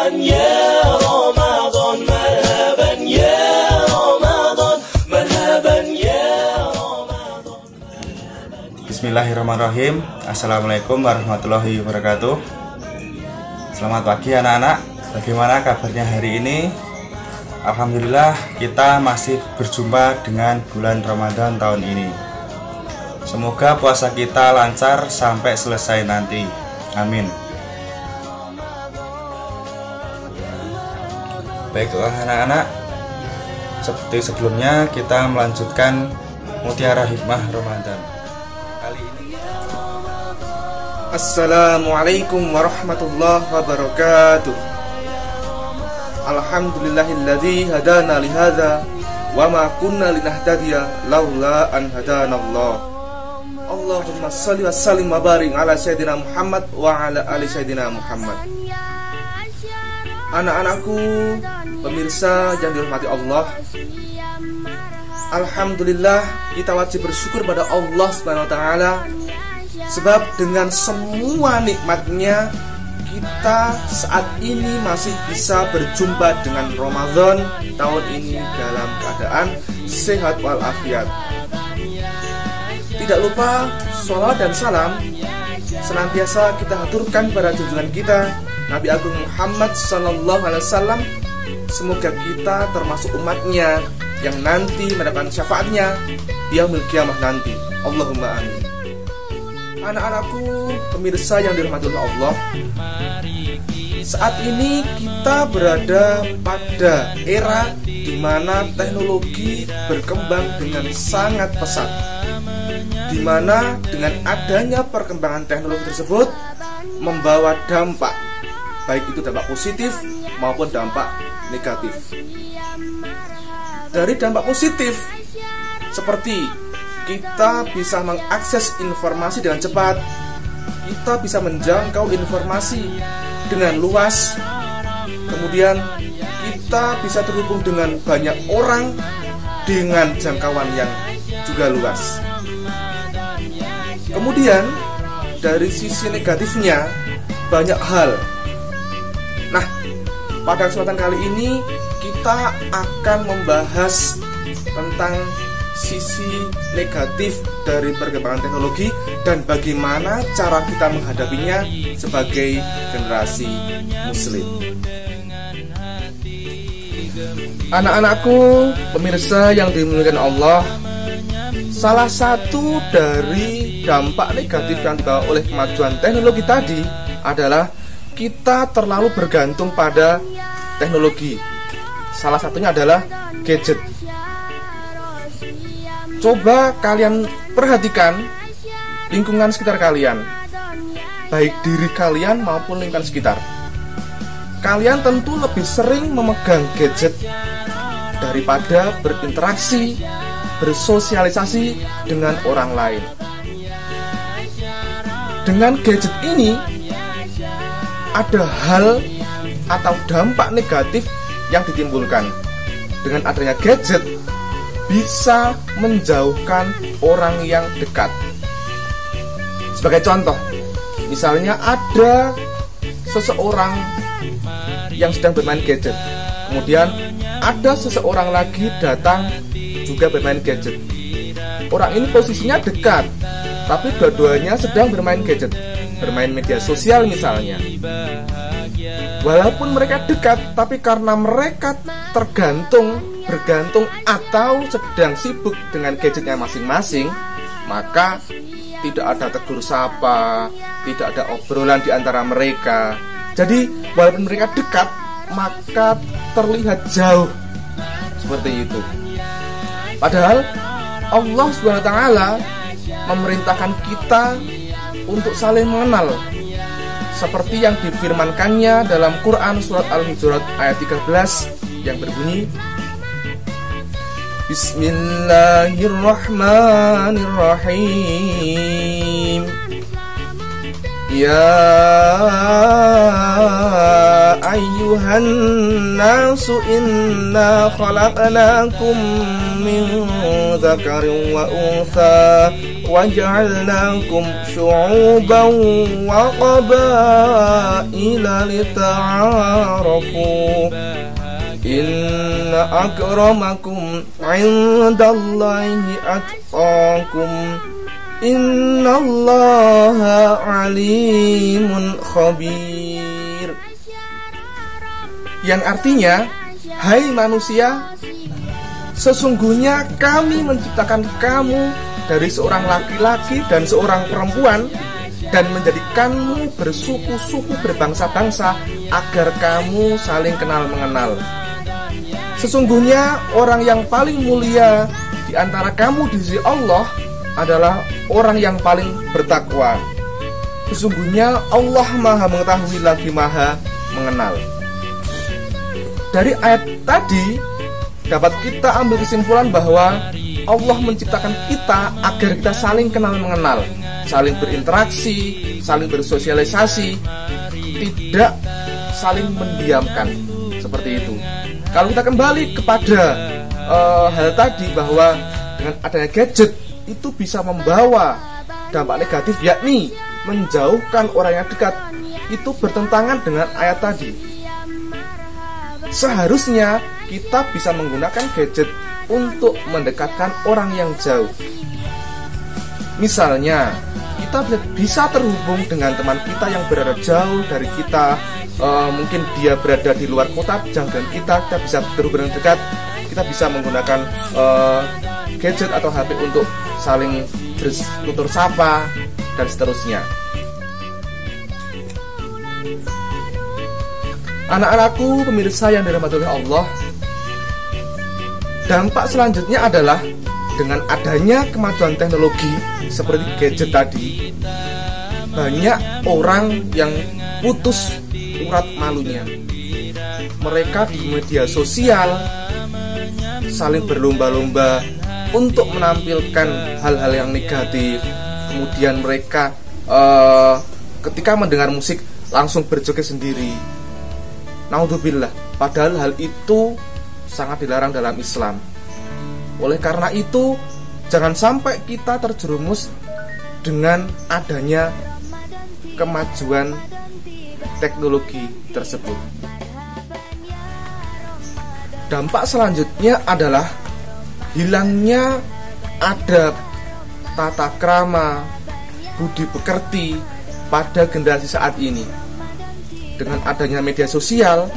مرحبا يا رمضان مرحبا يا رمضان مرحبا يا رمضان. Bismillahirrahmanirrahim. Assalamualaikum warahmatullahi wabarakatuh. Selamat pagi anak-anak. Bagaimana kabarnya hari ini? Alhamdulillah kita masih berjumpa dengan bulan Ramadan tahun ini. Semoga puasa kita lancar sampai selesai nanti. Amin. Baiklah anak-anak, seperti sebelumnya kita melanjutkan Mutiara Hikmah Ramadan. Kali ini Assalamualaikum warahmatullahi wabarakatuh. Alhamdulillahilladzi hadana lihadza wa ma kunna linahtadiya laula an hadanallah. Allahumma shalli wa sallim wa barik ala sayyidina Muhammad wa ala ali sayyidina Muhammad. Anak-anakku, pemirsa yang dirahmati Allah, alhamdulillah kita wajib bersyukur pada Allah Subhanahu wa taala, sebab dengan semua nikmatnya kita saat ini masih bisa berjumpa dengan Ramadan tahun ini dalam keadaan sehat walafiat. Tidak lupa sholawat dan salam senantiasa kita haturkan pada junjungan kita Nabi Agung Muhammad SAW. Semoga kita termasuk umatnya yang nanti mendapat syafaatnya di yaumil qiyamah nanti. Allahumma amin. Anak-anakku, pemirsa yang dirahmati Allah, saat ini kita berada pada era di mana teknologi berkembang dengan sangat pesat, di mana dengan adanya perkembangan teknologi tersebut membawa dampak, baik itu dampak positif maupun dampak negatif. Dari dampak positif, seperti kita bisa mengakses informasi dengan cepat, kita bisa menjangkau informasi dengan luas, kemudian kita bisa terhubung dengan banyak orang dengan jangkauan yang juga luas. Kemudian dari sisi negatifnya banyak hal. Nah, pada kesempatan kali ini kita akan membahas tentang sisi negatif dari perkembangan teknologi dan bagaimana cara kita menghadapinya sebagai generasi muslim. Anak-anakku, pemirsa yang dimuliakan Allah, salah satu dari dampak negatif yang dibawa oleh kemajuan teknologi tadi adalah kita terlalu bergantung pada teknologi. Salah satunya adalah gadget. Coba kalian perhatikan lingkungan sekitar kalian, baik diri kalian maupun lingkungan sekitar. Kalian tentu lebih sering memegang gadget daripada berinteraksi, bersosialisasi dengan orang lain. Dengan gadget ini ada hal atau dampak negatif yang ditimbulkan. Dengan adanya gadget bisa menjauhkan orang yang dekat. Sebagai contoh, misalnya ada seseorang yang sedang bermain gadget, kemudian ada seseorang lagi datang juga bermain gadget. Orang ini posisinya dekat, tapi dua-duanya sedang bermain gadget, bermain media sosial misalnya. Walaupun mereka dekat, tapi karena mereka bergantung atau sedang sibuk dengan gadgetnya masing-masing, maka tidak ada tegur sapa, tidak ada obrolan di antara mereka. Jadi walaupun mereka dekat, maka terlihat jauh seperti itu. Padahal Allah SWT memerintahkan kita untuk saling mengenal, seperti yang difirmankannya dalam Quran surat Al-Hujurat ayat 13 yang berbunyi, Bismillahirrahmanirrahim. Ya ayyuhan nasu inna khalaqnakum min dzakarin wa untha وجعلناكم شعوبا وقبائل لتعارفوا إن أكرمكم عند الله أتقاكم إن الله عليم خبير. Yang artinya, hai manusia, sesungguhnya kami menciptakan kamu dari seorang laki-laki dan seorang perempuan dan menjadikanmu bersuku-suku berbangsa-bangsa agar kamu saling kenal mengenal. Sesungguhnya orang yang paling mulia di antara kamu di sisi Allah adalah orang yang paling bertakwa. Sesungguhnya Allah Maha mengetahui lagi Maha mengenal. Dari ayat tadi dapat kita ambil kesimpulan bahwa Allah menciptakan kita agar kita saling kenal mengenal, saling berinteraksi, saling bersosialisasi, tidak saling mendiamkan. Seperti itu. Kalau kita kembali kepada hal tadi bahwa dengan adanya gadget itu bisa membawa dampak negatif, yakni menjauhkan orang yang dekat, itu bertentangan dengan ayat tadi. Seharusnya kita bisa menggunakan gadget untuk mendekatkan orang yang jauh. Misalnya, kita bisa terhubung dengan teman kita yang berada jauh dari kita. Mungkin dia berada di luar kota jauh dari kita bisa terhubung dengan dekat. Kita bisa menggunakan gadget atau HP untuk saling bertutur sapa dan seterusnya. Anak-anakku, pemirsa yang dirahmati oleh Allah, dampak selanjutnya adalah dengan adanya kemajuan teknologi seperti gadget tadi, banyak orang yang putus urat malunya. Mereka di media sosial saling berlomba-lomba untuk menampilkan hal-hal yang negatif. Kemudian mereka ketika mendengar musik langsung berjoget sendiri. Naudzubillah, padahal hal itu sangat dilarang dalam Islam. Oleh karena itu, jangan sampai kita terjerumus dengan adanya kemajuan teknologi tersebut. Dampak selanjutnya adalah hilangnya adab, tata krama, budi pekerti pada generasi saat ini. Dengan adanya media sosial,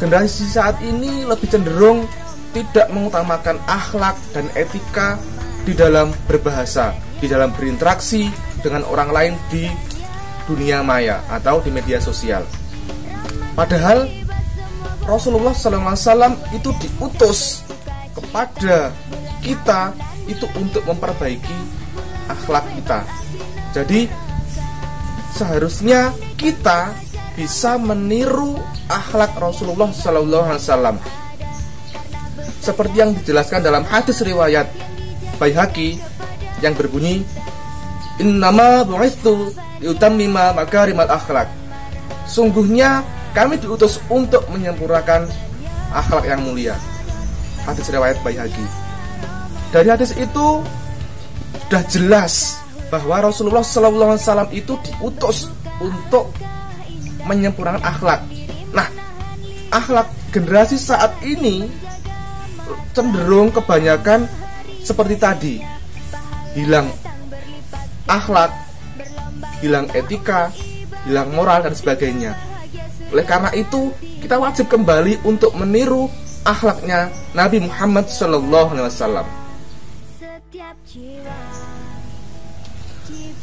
generasi saat ini lebih cenderung tidak mengutamakan akhlak dan etika di dalam berbahasa, di dalam berinteraksi dengan orang lain di dunia maya atau di media sosial. Padahal Rasulullah SAW itu diutus kepada kita itu untuk memperbaiki akhlak kita. Jadi seharusnya kita bisa meniru akhlak Rasulullah SAW, seperti yang dijelaskan dalam hadis riwayat Baihaqi yang berbunyi, Innama bu'ithu liutammima makarimal akhlak. Sungguhnya kami diutus untuk menyempurnakan akhlak yang mulia. Hadis riwayat Baihaqi. Dari hadis itu sudah jelas bahwa Rasulullah SAW itu diutus untuk menyempurnakan akhlak. Nah, akhlak generasi saat ini cenderung kebanyakan seperti tadi, hilang akhlak, hilang etika, hilang moral dan sebagainya. Oleh karena itu, kita wajib kembali untuk meniru akhlaknya Nabi Muhammad SAW.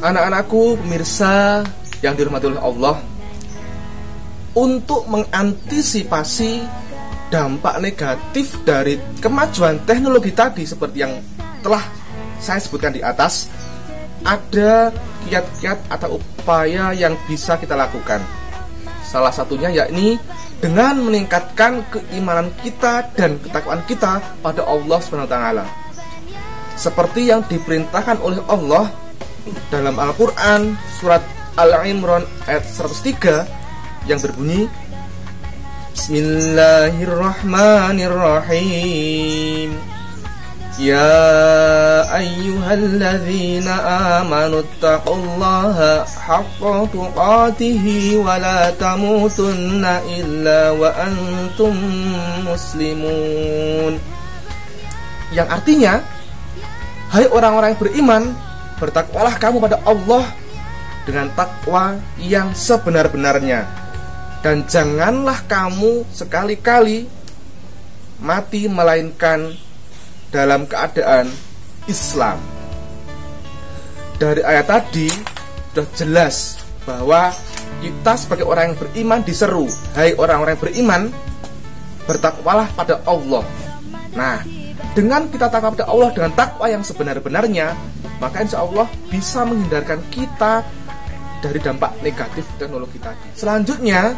Anak-anakku, pemirsa yang dirahmati oleh Allah, untuk mengantisipasi dampak negatif dari kemajuan teknologi tadi seperti yang telah saya sebutkan di atas, ada kiat-kiat atau upaya yang bisa kita lakukan. Salah satunya yakni dengan meningkatkan keimanan kita dan ketakwaan kita pada Allah SWT, seperti yang diperintahkan oleh Allah dalam Al-Quran surat Al-Imran ayat 103 yang berbunyi, Bismillahirrahmanirrahim, Ya ayyuhalladzina amanu taqullaha haqqa tuqatih wa la tamutunna illa wa antum muslimun. Yang artinya, hai orang-orang yang beriman, bertakwalah kamu pada Allah dengan takwa yang sebenar-benarnya, dan janganlah kamu sekali-kali mati melainkan dalam keadaan Islam. Dari ayat tadi sudah jelas bahwa kita sebagai orang yang beriman diseru, hai orang-orang yang beriman, bertakwalah pada Allah. Nah, dengan kita takwa pada Allah dengan takwa yang sebenar-benarnya, maka insya Allah bisa menghindarkan kita dari dampak negatif teknologi tadi. Selanjutnya,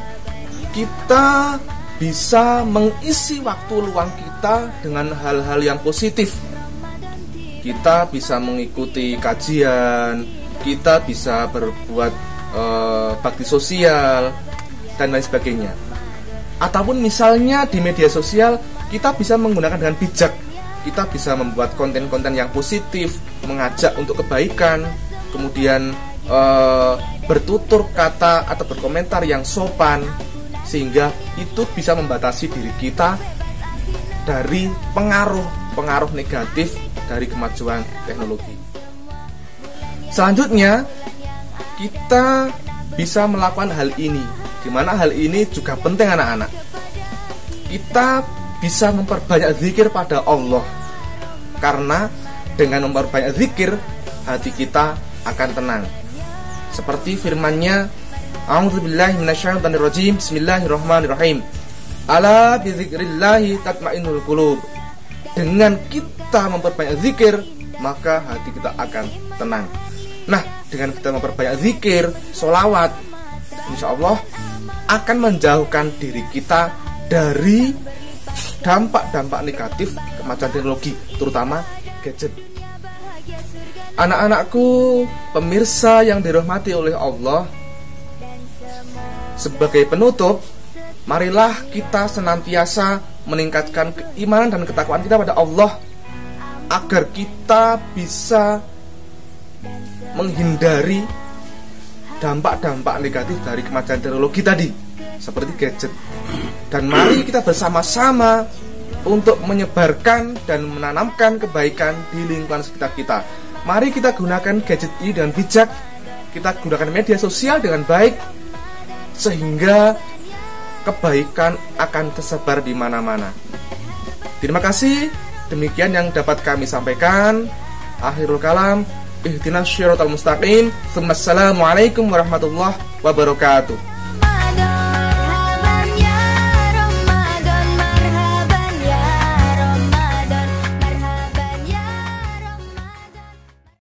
kita bisa mengisi waktu luang kita dengan hal-hal yang positif. Kita bisa mengikuti kajian, kita bisa berbuat bakti sosial, dan lain sebagainya. Ataupun misalnya di media sosial, kita bisa menggunakan dengan bijak. Kita bisa membuat konten-konten yang positif, mengajak untuk kebaikan, kemudian bertutur kata atau berkomentar yang sopan, sehingga itu bisa membatasi diri kita dari pengaruh negatif dari kemajuan teknologi. Selanjutnya, kita bisa melakukan hal ini, di mana hal ini juga penting anak-anak. Kita bisa memperbanyak zikir pada Allah, karena dengan memperbanyak zikir, hati kita akan tenang. Seperti firman-Nya, A'udzubillahi minasyaitonirrajim. Bismillahirrahmanirrahim. Ala bizikrillahi tatmainnul qulub. Dengan kita memperbanyak zikir, maka hati kita akan tenang. Nah, dengan kita memperbanyak zikir, sholawat, insya Allah akan menjauhkan diri kita dari dampak-dampak negatif kemajuan teknologi, terutama gadget. Anak-anakku, pemirsa yang dirahmati oleh Allah, sebagai penutup, marilah kita senantiasa meningkatkan keimanan dan ketakwaan kita pada Allah, agar kita bisa menghindari dampak-dampak negatif dari kemajuan teknologi tadi, seperti gadget. Dan mari kita bersama-sama untuk menyebarkan dan menanamkan kebaikan di lingkungan sekitar kita. Mari kita gunakan gadget ini dengan bijak, kita gunakan media sosial dengan baik, sehingga kebaikan akan tersebar di mana-mana. Terima kasih. Demikian yang dapat kami sampaikan. Akhirul kalam, ihdinas syiratal mustaqim. Assalamualaikum warahmatullahi wabarakatuh.